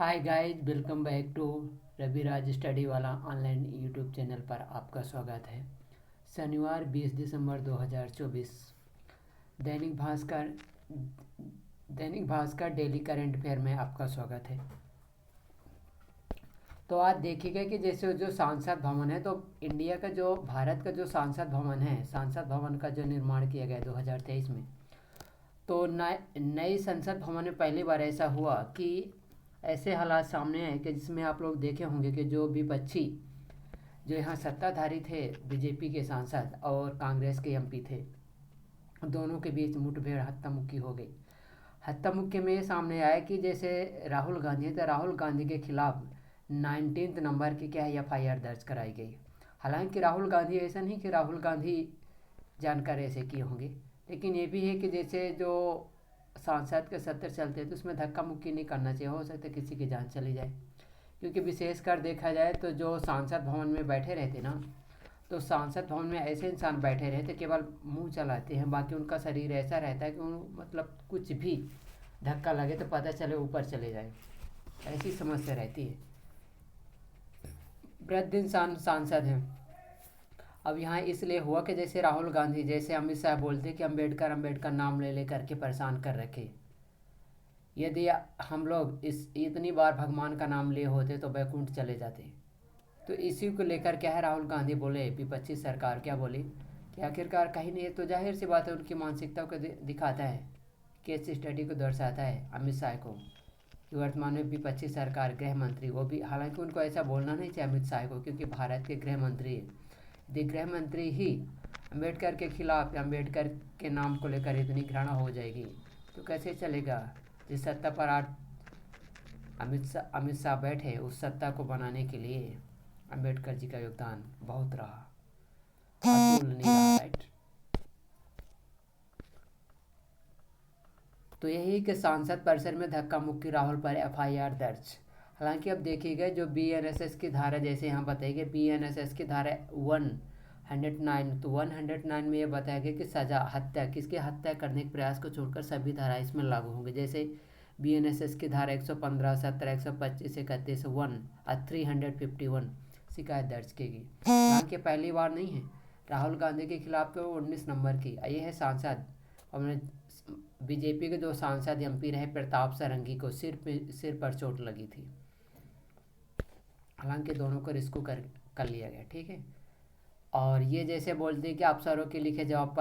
Hi guys, welcome back to Raviraj study वाला online YouTube channel पर आपका स्वागत है। शनिवार 20 दिसंबर 2024। Dainik Bhaskar Dainik Bhaskar daily current affair में आपका स्वागत है। तो आज देखिएगा कि जैसे जो सांसद भवन है, तो इंडिया का जो भारत का जो सांसद भवन है, सांसद भवन का जो निर्माण किया गया 2023 में, तो नई संसद भवन में पहली बार ऐसा हुआ कि ऐसे हालात सामने आए कि जिसमें आप लोग देखे होंगे कि जो विपक्षी जो यहाँ सत्ताधारी थे, बीजेपी के सांसद और कांग्रेस के एमपी थे, दोनों के बीच मुठभेड़ हत्या मुक्की हो गई। हत्या मुक्की में ये सामने आया कि जैसे राहुल गांधी है, तो राहुल गांधी के खिलाफ 19 नंबर की क्या है एफआईआर दर्ज कराई गई। हालांकि राहुल गांधी, ऐसा नहीं कि राहुल गांधी जानकर ऐसे किए होंगे, लेकिन ये भी है कि जैसे जो सांसद के सत्र चलते हैं तो उसमें धक्का मुक्की नहीं करना चाहिए, हो सकता है किसी की जान चली जाए। क्योंकि विशेषकर देखा जाए तो जो सांसद भवन में बैठे रहते ना, तो सांसद भवन में ऐसे इंसान बैठे रहते केवल मुंह चलाते हैं, बाकी उनका शरीर ऐसा रहता है कि मतलब कुछ भी धक्का लगे तो पता चले ऊपर चले जाए, ऐसी समस्या रहती है। वृद्ध इंसान सांसद हैं। अब यहाँ इसलिए हुआ कि जैसे राहुल गांधी, जैसे अमित शाह बोलते कि अम्बेडकर अम्बेडकर नाम ले ले करके परेशान कर रखे। यदि हम लोग इस इतनी बार भगवान का नाम लिए होते तो बैकुंठ चले जाते। तो इसी को लेकर क्या है, राहुल गांधी बोले, विपक्षी सरकार क्या बोली कि आखिरकार कहीं नहीं है। तो जाहिर सी बात है, उनकी मानसिकता को दिखाता है, केस स्टडी को दर्शाता है अमित शाह को कि वर्तमान में विपक्षी सरकार, गृह मंत्री, वो भी, हालांकि उनको ऐसा बोलना नहीं चाहिए अमित शाह को, क्योंकि भारत के गृह मंत्री है। यदि गृह मंत्री ही अम्बेडकर के खिलाफ या अम्बेडकर के नाम को लेकर इतनी घृणा हो जाएगी तो कैसे चलेगा। जिस सत्ता पर आज अमित शाह बैठे, उस सत्ता को बनाने के लिए अम्बेडकर जी का योगदान बहुत रहा, अतुलनीय रहा, राइट। तो यही कि सांसद परिसर में धक्का मुक्की, राहुल पर एफआईआर दर्ज। हालांकि अब देखिएगा जो बीएनएसएस की धारा, जैसे यहाँ बताइए बीएनएसएस की धारा 109, तो 109 में ये बताया गया कि सजा, हत्या, किसकी हत्या करने के प्रयास को छोड़कर सभी धारा इसमें लागू होंगे। जैसे बीएनएसएस की धारा 115, 17, 125, 31, 351 शिकायत दर्ज की गई। हालांकि पहली बार नहीं है, राहुल गांधी के खिलाफ तो 19 नंबर की। ये है सांसद, और बीजेपी के दो सांसद एमपी रहे, प्रताप सारंगी को सिर पर चोट लगी थी। हालांकि दोनों को रेस्क्यू कर लिया गया, ठीक है। और ये जैसे बोलते हैं कि अफसरों के लिखे जवाब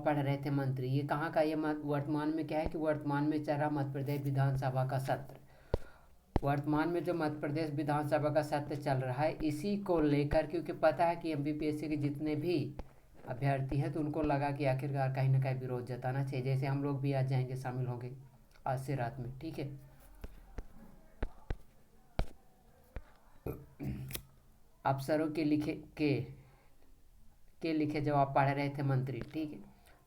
पढ़ रहे थे मंत्री, ये कहाँ का, ये वर्तमान में क्या है कि वर्तमान में चल रहा मध्य प्रदेश विधानसभा का सत्र। वर्तमान में जो मध्य प्रदेश विधानसभा का सत्र चल रहा है, इसी को लेकर, क्योंकि पता है कि एमपीपीएससी के जितने भी अभ्यर्थी हैं तो उनको लगा कि आखिरकार कहीं ना कहीं विरोध जताना चाहिए। जैसे हम लोग भी आज जाएंगे, शामिल होंगे आज से रात में, ठीक है। अफसरों के लिखे जवाब पढ़ रहे थे मंत्री, ठीक है।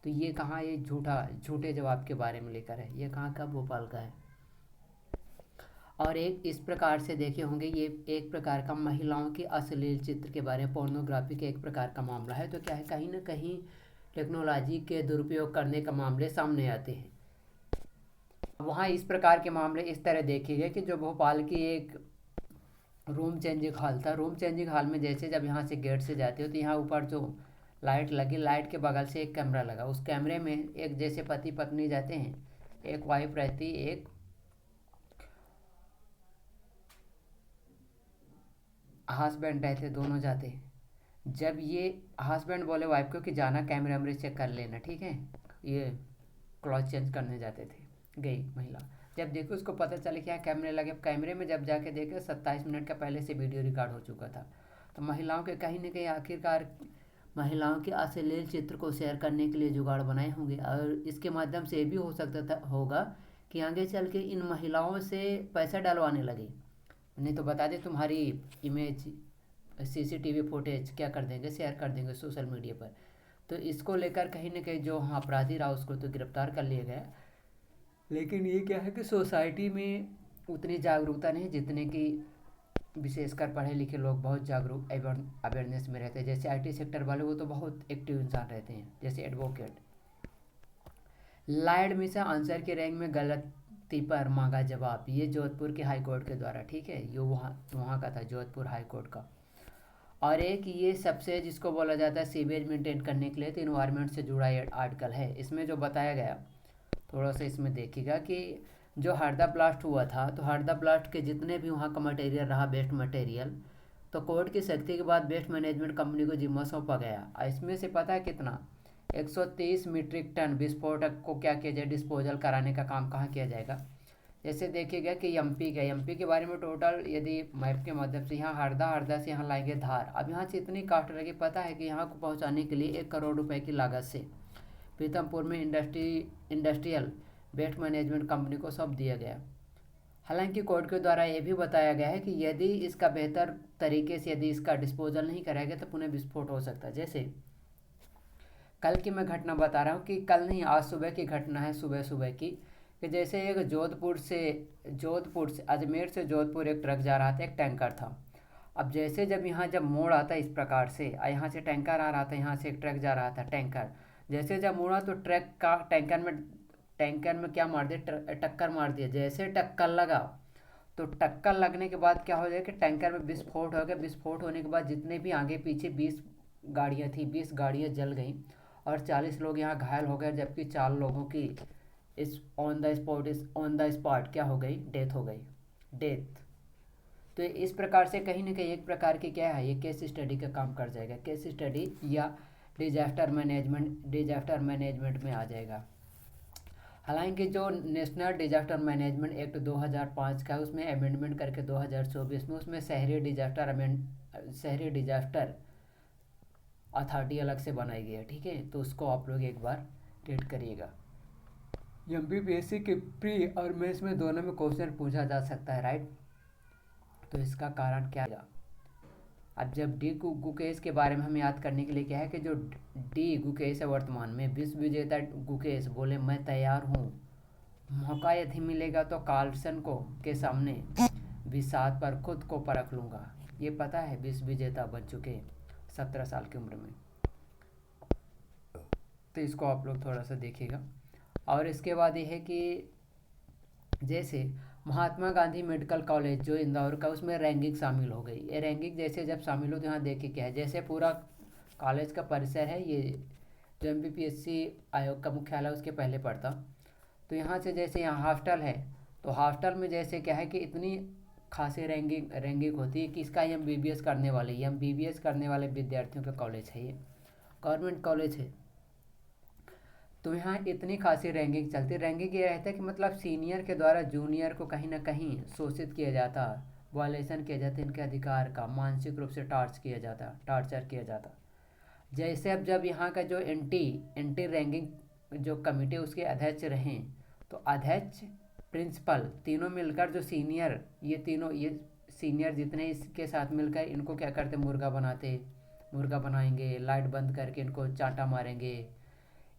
तो ये कहाँ, ये झूठे जवाब के बारे में लेकर है, ये कहाँ का, भोपाल का है। और एक इस प्रकार से देखे होंगे, ये एक प्रकार का महिलाओं की अश्लील चित्र के बारे में, पोर्नोग्राफी के एक प्रकार का मामला है। तो क्या है, कहीं ना कहीं टेक्नोलॉजी के दुरुपयोग करने का मामले सामने आते हैं। वहाँ इस प्रकार के मामले इस तरह देखे गए कि जो भोपाल की एक रूम चेंजिंग हॉल था, रूम चेंजिंग हॉल में जैसे जब यहाँ से गेट से जाते हो तो यहाँ ऊपर जो लाइट लगी, लाइट के बगल से एक कैमरा लगा। उस कैमरे में एक, जैसे पति पत्नी जाते हैं, एक वाइफ रहती, एक हस्बैंड रहते, दोनों जाते हैं। जब ये हस्बैंड बोले वाइफ को कि जाना कैमरे वैमरे चेक कर लेना, ठीक है, ये क्लॉथ चेंज करने जाते थे, गई महिला। जब देखो उसको पता चले कि यहाँ कैमरे लगे, कैमरे में जब जाके देखे 27 मिनट का पहले से वीडियो रिकॉर्ड हो चुका था। तो महिलाओं के कहीं ना कहीं आखिरकार महिलाओं के अश्लील चित्र को शेयर करने के लिए जुगाड़ बनाए होंगे। और इसके माध्यम से ये भी हो सकता था, होगा कि आगे चल के इन महिलाओं से पैसा डलवाने लगे। नहीं तो बता दें तुम्हारी इमेज, सीसीटीवी फुटेज क्या कर देंगे, शेयर कर देंगे सोशल मीडिया पर। तो इसको लेकर कहीं ना कहीं जो अपराधी रहा उसको तो गिरफ्तार कर लिया गया। लेकिन ये क्या है कि सोसाइटी में उतनी जागरूकता नहीं जितने कि विशेषकर पढ़े लिखे लोग बहुत जागरूक अवेयरनेस में रहते हैं। जैसे आईटी सेक्टर वाले, वो तो बहुत एक्टिव इंसान रहते हैं, जैसे एडवोकेट। लाइड में से आंसर के रैंक में गलत नियुक्ति पर मांगा जवाब, ये जोधपुर के हाई कोर्ट के द्वारा, ठीक है, ये वहाँ वहाँ का था, जोधपुर हाई कोर्ट का। और एक ये सबसे जिसको बोला जाता है सीवेज मेंटेन करने के लिए, तो इन्वायरमेंट से जुड़ा ये आर्टिकल है। इसमें जो बताया गया, थोड़ा सा इसमें देखिएगा कि जो हरदा ब्लास्ट हुआ था, तो हरदा ब्लास्ट के जितने भी वहाँ का मटेरियल रहा, वेस्ट मटेरियल, तो कोर्ट की सख्ती के बाद वेस्ट मैनेजमेंट कंपनी को जिम्मा सौंपा गया। और इसमें से पता है कितना, 130 मीट्रिक टन विस्फोटक को क्या किया जाए, डिस्पोजल कराने का काम कहाँ किया जाएगा। जैसे देखिएगा कि एमपी के बारे में टोटल यदि मैप के माध्यम से यहाँ हरदा से यहाँ लाएंगे धार। अब यहाँ से इतनी कास्ट लगी, पता है कि यहाँ को पहुँचाने के लिए 1 करोड़ रुपए की लागत से पीतमपुर में इंडस्ट्रियल वेस्ट मैनेजमेंट कंपनी को सौंप दिया गया। हालांकि कोर्ट के द्वारा यह भी बताया गया है कि यदि इसका बेहतर तरीके से यदि इसका डिस्पोजल नहीं कराया गया तो पुनः विस्फोट हो सकता है। जैसे कल की मैं घटना बता रहा हूँ, कि कल नहीं, आज सुबह की घटना है, सुबह सुबह की, कि जैसे एक जोधपुर से अजमेर से जोधपुर एक ट्रक जा रहा था, एक टैंकर था। अब जैसे जब मोड़ आता है इस प्रकार से, यहाँ से टैंकर आ रहा था, यहाँ से एक ट्रक जा रहा था टैंकर, जैसे जब मुड़ा तो ट्रक का टैंकर में क्या मार दिया, टक्कर मार दिया। जैसे टक्कर लगा, तो टक्कर लगने के बाद क्या हो जाए कि टैंकर में विस्फोट हो गया। विस्फोट होने के बाद जितने भी आगे पीछे 20 गाड़ियाँ थी, 20 गाड़ियाँ जल गई और 40 लोग यहाँ घायल हो गए, जबकि 4 लोगों की इस ऑन द स्पॉट क्या हो गई, डेथ हो गई, डेथ। तो इस प्रकार से कहीं ना कहीं एक प्रकार की क्या है, ये केस स्टडी का काम कर जाएगा, केस स्टडी या डिजास्टर मैनेजमेंट में आ जाएगा। हालांकि जो नेशनल डिजास्टर मैनेजमेंट एक्ट 2005 का है, उसमें अमेंडमेंट करके 2024 में उसमें शहरी डिजास्टर अथॉरिटी अलग से बनाई गई है, ठीक है। तो उसको आप लोग एक बार रीड करिएगा। एमपीपीएससी के प्री और मेंस में दोनों में क्वेश्चन पूछा जा सकता है, राइट। तो इसका कारण क्या है। अब जब डी गुकेश के बारे में हम याद करने के लिए क्या है कि जो डी गुकेश है वर्तमान में विश्व विजेता गुकेश बोले मैं तैयार हूँ, मौका यदि मिलेगा तो कार्लसन को के सामने विषाद पर खुद को परख लूँगा। ये पता है, विश्व विजेता बन चुके 17 साल की उम्र में। तो इसको आप लोग थोड़ा सा देखिएगा। और इसके बाद ये है कि जैसे महात्मा गांधी मेडिकल कॉलेज जो इंदौर का, उसमें रैंकिंग शामिल हो गई। ये रैंकिंग जैसे जब शामिल हो तो यहाँ देखिए क्या है, जैसे पूरा कॉलेज का परिसर है, ये जो एमपीपीएससी आयोग का मुख्यालय उसके पहले पड़ता। तो यहाँ से जैसे यहाँ हॉस्टल है, तो हॉस्टल में जैसे क्या है कि इतनी खासी रैंकिंग होती है कि इसका एमबीबीएस करने वाले विद्यार्थियों का कॉलेज है, ये गवर्नमेंट कॉलेज है। तो यहाँ इतनी खासी रैंकिंग चलती। रैंकिंग ये रहता है कि मतलब सीनियर के द्वारा जूनियर को कहीं ना कहीं शोषित किया जाता, वायलेशन किया जाता, इनके अधिकार का मानसिक रूप से टार्चर किया जाता। जैसे अब जब यहाँ का जो एंटी रैंकिंग जो कमेटी उसके अध्यक्ष रहें, तो अध्यक्ष प्रिंसिपल तीनों मिलकर जो सीनियर ये सीनियर जितने इसके साथ मिलकर इनको क्या करते, मुर्गा बनाएंगे, लाइट बंद करके इनको चांटा मारेंगे।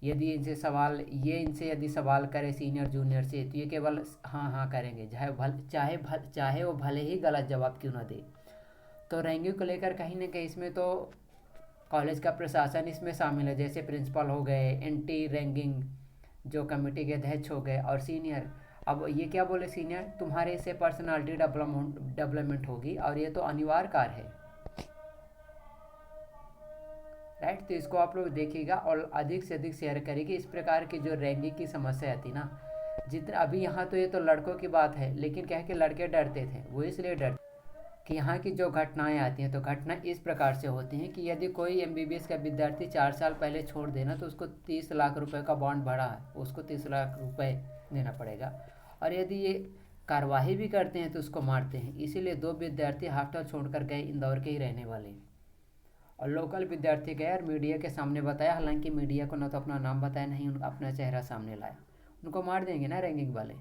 यदि इनसे यदि सवाल करे सीनियर जूनियर से, तो ये केवल हाँ करेंगे, चाहे वो भले ही गलत जवाब क्यों ना दे। तो रैंकिंग को लेकर कहीं ना कहीं इसमें तो कॉलेज का प्रशासन इसमें शामिल है, जैसे प्रिंसिपल हो गए, एंटी रैंकिंग जो कमेटी के अध्यक्ष हो गए, और सीनियर। अब ये क्या बोले, सीनियर तुम्हारे से पर्सनालिटी डेवलपमेंट होगी और ये तो अनिवार्य कार्य है, राइट। तो इसको आप लोग देखिएगा और अधिक से अधिक शेयर करिए। इस प्रकार की जो रैंकिंग की समस्या आती ना, जितने अभी यहाँ तो ये तो लड़कों की बात है, लेकिन क्या है कि लड़के डरते थे, वो इसलिए डरते कि यहाँ की जो घटनाएं आती हैं, तो घटना इस प्रकार से होती हैं कि यदि कोई एमबीबीएस का विद्यार्थी 4 साल पहले छोड़ देना, तो उसको 30 लाख रुपए का बॉन्ड भरा है, उसको 30 लाख रुपए देना पड़ेगा। और यदि ये कार्यवाही भी करते हैं तो उसको मारते हैं। इसीलिए 2 विद्यार्थी हॉस्टल छोड़कर गए, इंदौर के ही रहने वाले, और लोकल विद्यार्थी गए और मीडिया के सामने बताया। हालांकि मीडिया को ना तो अपना नाम बताया, नहीं अपना चेहरा सामने लाया। उनको मार देंगे ना रैंकिंग वाले।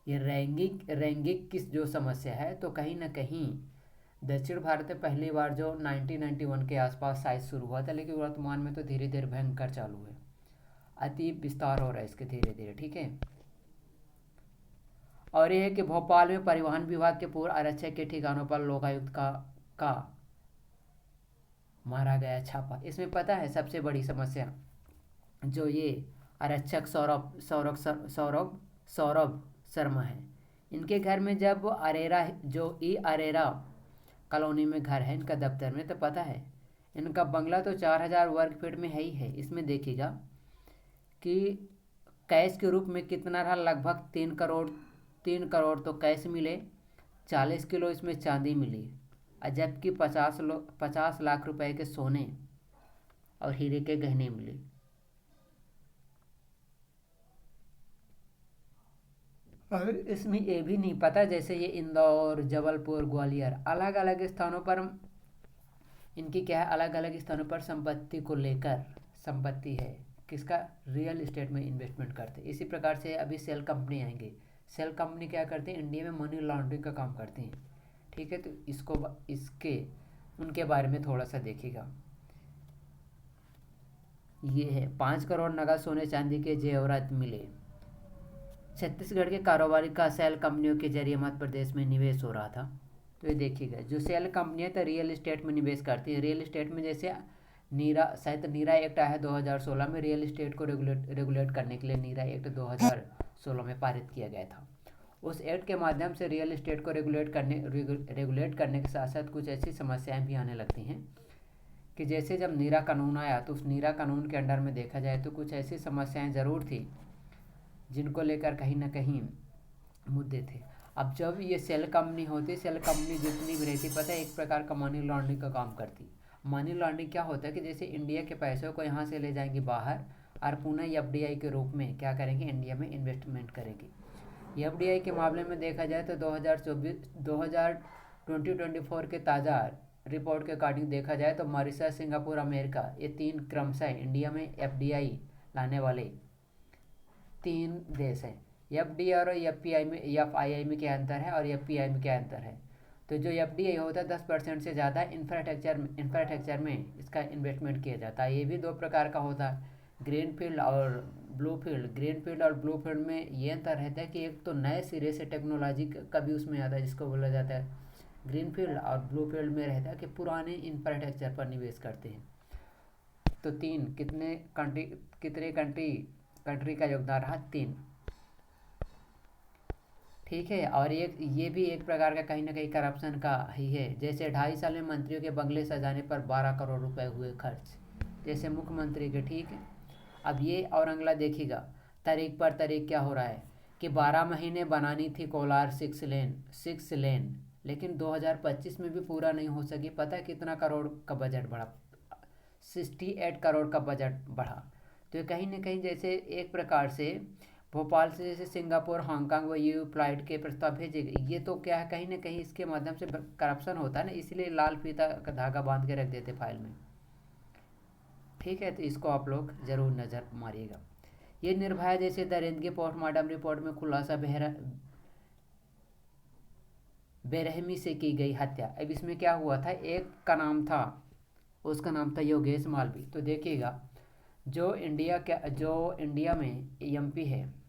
ये रैंकिंग किस जो समस्या है, तो कहीं ना कहीं दक्षिण भारत में पहली बार जो 1991 के आसपास शायद शुरू हुआ था, लेकिन वर्तमान में तो धीरे धीरे भयंकर चालू है, अति विस्तार हो रहा है इसके धीरे धीरे, ठीक है। और यह है कि भोपाल में परिवहन विभाग के पूर्व आरक्षक के ठिकानों पर लोकायुक्त का मारा गया छापा। इसमें पता है सबसे बड़ी समस्या जो ये आरक्षक शर्मा है। इनके घर में जब अरेरा जो ई अरेरा कॉलोनी में घर है इनका दफ्तर में, तो पता है इनका बंगला तो 4,000 वर्ग फीट में है ही है। इसमें देखिएगा कि कैश के रूप में कितना रहा, लगभग 3 करोड़। 3 करोड़ तो कैश मिले, 40 किलो इसमें चांदी मिली, और जबकि 50 लाख रुपए के सोने और हीरे के गहने मिले। और इसमें ये भी नहीं पता, जैसे ये इंदौर, जबलपुर, ग्वालियर, अलग अलग स्थानों पर इनकी क्या है, अलग अलग स्थानों पर संपत्ति को लेकर संपत्ति है किसका, रियल इस्टेट में इन्वेस्टमेंट करते हैं। इसी प्रकार से अभी सेल कंपनी आएंगे। सेल कंपनी क्या करती है, इंडिया में मनी लॉन्ड्रिंग का काम करती हैं। ठीक है, तो इसके उनके बारे में थोड़ा सा देखिएगा। ये है 5 करोड़ नगद सोने चांदी के जेवरात मिले। छत्तीसगढ़ के कारोबारी का सेल कंपनियों के जरिए मध्य प्रदेश में निवेश हो रहा था। तो ये देखिएगा, जो सेल कंपनियां तो रियल इस्टेट में निवेश करती हैं। रियल इस्टेट में जैसे नीरा एक्ट आया है 2016 में, रियल इस्टेट को रेगुलेट करने के लिए नीरा एक्ट 2016 में पारित किया गया था। उस एक्ट के माध्यम से रियल इस्टेट को रेगुलेट करने के साथ साथ कुछ ऐसी समस्याएं भी आने लगती हैं कि जैसे जब नीरा कानून आया तो उस नीरा कानून के अंडर में देखा जाए तो कुछ ऐसी समस्याएं ज़रूर थी जिनको लेकर कहीं ना कहीं मुद्दे थे। अब जब ये सेल कंपनी होती, सेल कंपनी जितनी भी रहती, पता है एक प्रकार का मनी लॉन्ड्रिंग का काम करती। मनी लॉन्ड्रिंग क्या होता है कि जैसे इंडिया के पैसों को यहाँ से ले जाएंगे बाहर और पुनः एफडीआई के रूप में क्या करेंगे, इंडिया में इन्वेस्टमेंट करेंगे। एफडीआई के मामले में देखा जाए तो 2024 के ताज़ा रिपोर्ट के अकॉर्डिंग देखा जाए तो मॉरिशस, सिंगापुर, अमेरिका, ये 3 क्रमशः इंडिया में एफडीआई लाने वाले 3 देश हैं। एफडीआई और एफआईआई में क्या अंतर है और एफपीआई में क्या अंतर है। तो जो एफडीआई होता है 10% से ज़्यादा इंफ्रास्ट्रक्चर में इसका इन्वेस्टमेंट किया जाता है। ये भी 2 प्रकार का होता है, ग्रीन फील्ड और ब्लू फील्ड। ग्रीन फील्ड और ब्लू फील्ड में ये अंतर रहता है कि एक तो नए सिरे से टेक्नोलॉजी का भी उसमें आता है जिसको बोला जाता है ग्रीन फील्ड, और ब्लू फील्ड में रहता है कि पुराने इंफ्रास्ट्रक्चर पर निवेश करते हैं। तो 3 कितने कंट्री का योगदान रहा, 3। ठीक है, और ये भी एक प्रकार का कहीं ना कहीं करप्शन का ही है। जैसे 2.5 साल में मंत्रियों के बंगले सजाने पर 12 करोड़ रुपए हुए खर्च, जैसे मुख्यमंत्री के। ठीक है, अब ये और अगला देखिएगा, तारीख पर तारीख क्या हो रहा है कि 12 महीने बनानी थी कोलार 6 लेन, लेकिन 2025 में भी पूरा नहीं हो सकी। पता है कितना करोड़ का बजट बढ़ा, 68 करोड़ का बजट बढ़ा। तो ये कहीं ना कहीं जैसे एक प्रकार से भोपाल से जैसे सिंगापुर, हांगकांग व यू फ्लाइट के प्रस्ताव भेजे गए, ये तो क्या है कहीं ना कहीं इसके माध्यम से करप्शन होता है ना, इसलिए लाल फीता का धागा बांध के रख देते फाइल में। ठीक है, तो इसको आप लोग ज़रूर नज़र मारिएगा। ये निर्भया जैसे दरिंदगी पोस्टमार्टम रिपोर्ट में खुलासा, बेरहमी से की गई हत्या। अब इसमें क्या हुआ था, एक का नाम था, उसका नाम था योगेश मालवी। तो देखिएगा, जो इंडिया में एमपी है,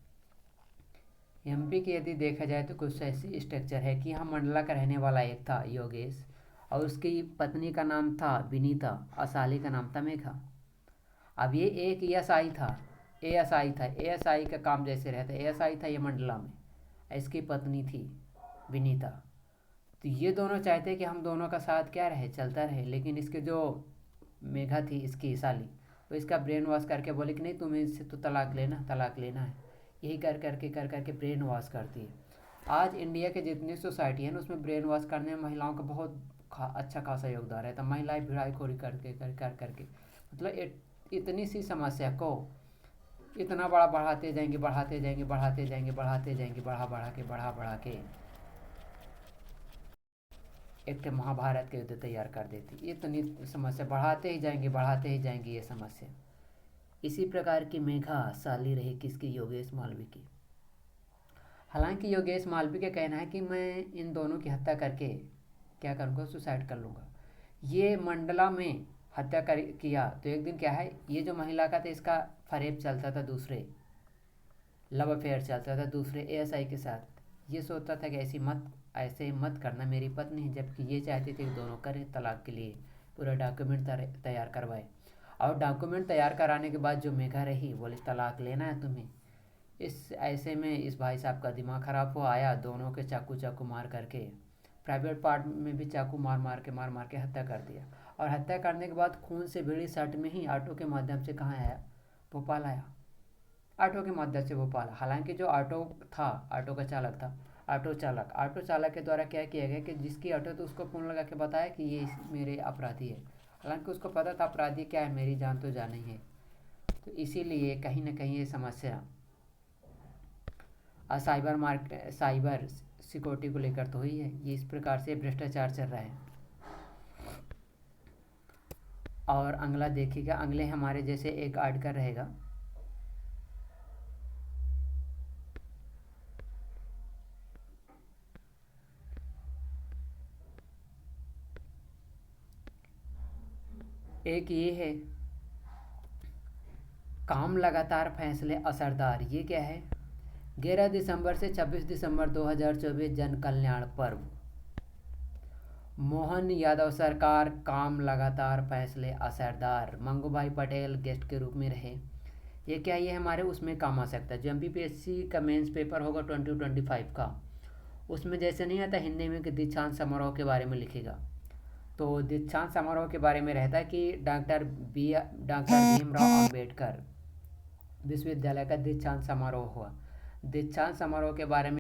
एमपी की यदि देखा जाए तो कुछ ऐसी स्ट्रक्चर है कि यहाँ मंडला का रहने वाला एक था योगेश, और उसकी पत्नी का नाम था विनीता, और साली का नाम था मेघा। अब ये एक एएसआई का काम जैसे रहता है, एएसआई था ये मंडला में, इसकी पत्नी थी विनीता। तो ये दोनों चाहते कि हम दोनों का साथ क्या रहे, चलता रहे, लेकिन इसके जो मेघा थी इसकी साली, तो इसका ब्रेन वॉश करके बोले कि नहीं तुम्हें इससे तो तलाक लेना है। यही कर करके ब्रेन वॉश करती है। आज इंडिया के जितनी सोसाइटी है ना, उसमें ब्रेन वॉश करने में महिलाओं का बहुत अच्छा खासा योगदान रहता है। महिलाएं भिड़ाईखोरी करके मतलब इतनी सी समस्या को इतना बड़ा बढ़ा बढ़ा के एक महाभारत के युद्ध तैयार कर देती। इतनी समस्या बढ़ाते ही जाएंगे ये समस्या। इसी प्रकार की मेघा साली रही किसकी, योगेश मालवी की। हालांकि योगेश मालवी का कहना है कि मैं इन दोनों की हत्या करके क्या करूँगा, सुसाइड कर लूँगा। ये मंडला में हत्या किया तो एक दिन क्या है, ये जो महिला का था इसका फरेब चलता था, दूसरे लव अफेयर चलता था दूसरे एएसआई के साथ। ये सोचता था कि ऐसे मत करना, मेरी पत्नी है, जबकि ये चाहती थी कि दोनों करें तलाक के लिए पूरा डॉक्यूमेंट तैयार करवाए। और डॉक्यूमेंट तैयार कराने के बाद जो मेघा रही बोले तलाक लेना है तुम्हें, इस ऐसे में इस भाई साहब का दिमाग ख़राब हो आया, दोनों के चाकू चाकू मार करके, प्राइवेट पार्ट में भी चाकू मार मार के हत्या कर दिया। और हत्या करने के बाद खून से भीड़ी शर्ट में ही ऑटो के माध्यम से कहाँ आया, भोपाल आया। ऑटो के माध्यम से भोपाल, हालांकि जो ऑटो था, ऑटो का चालक था, ऑटो चालक के द्वारा क्या किया गया कि जिसकी ऑटो तो उसको फ़ोन लगा के बताया कि ये मेरे अपराधी है। हालांकि उसको पता था अपराधी क्या है, मेरी जान तो जान ही है। तो इसीलिए कहीं ना कहीं ये समस्या साइबर सिक्योरिटी को लेकर तो हुई है। ये इस प्रकार से भ्रष्टाचार चल रहा है। और अगला देखिएगा, अगले हमारे जैसे एक आर्टिकल रहेगा, एक ये है, काम लगातार फैसले असरदार। ये क्या है, 11 दिसंबर से 26 दिसंबर 2024 जन कल्याण पर्व। मोहन यादव सरकार, काम लगातार फैसले असरदार। मंगूभाई पटेल गेस्ट के रूप में रहे। ये क्या, ये हमारे उसमें काम आ सकता है। जो MPPSC का मेंस पेपर होगा 2025 का, उसमें जैसे नहीं आता हिंदी में कि दीक्षांत समारोह के बारे में लिखेगा, तो दीक्षांत समारोह के बारे में रहता है कि डॉक्टर भीमराव अंबेडकर विश्वविद्यालय का दीक्षांत समारोह हुआ। दीक्षांत समारोह के बारे में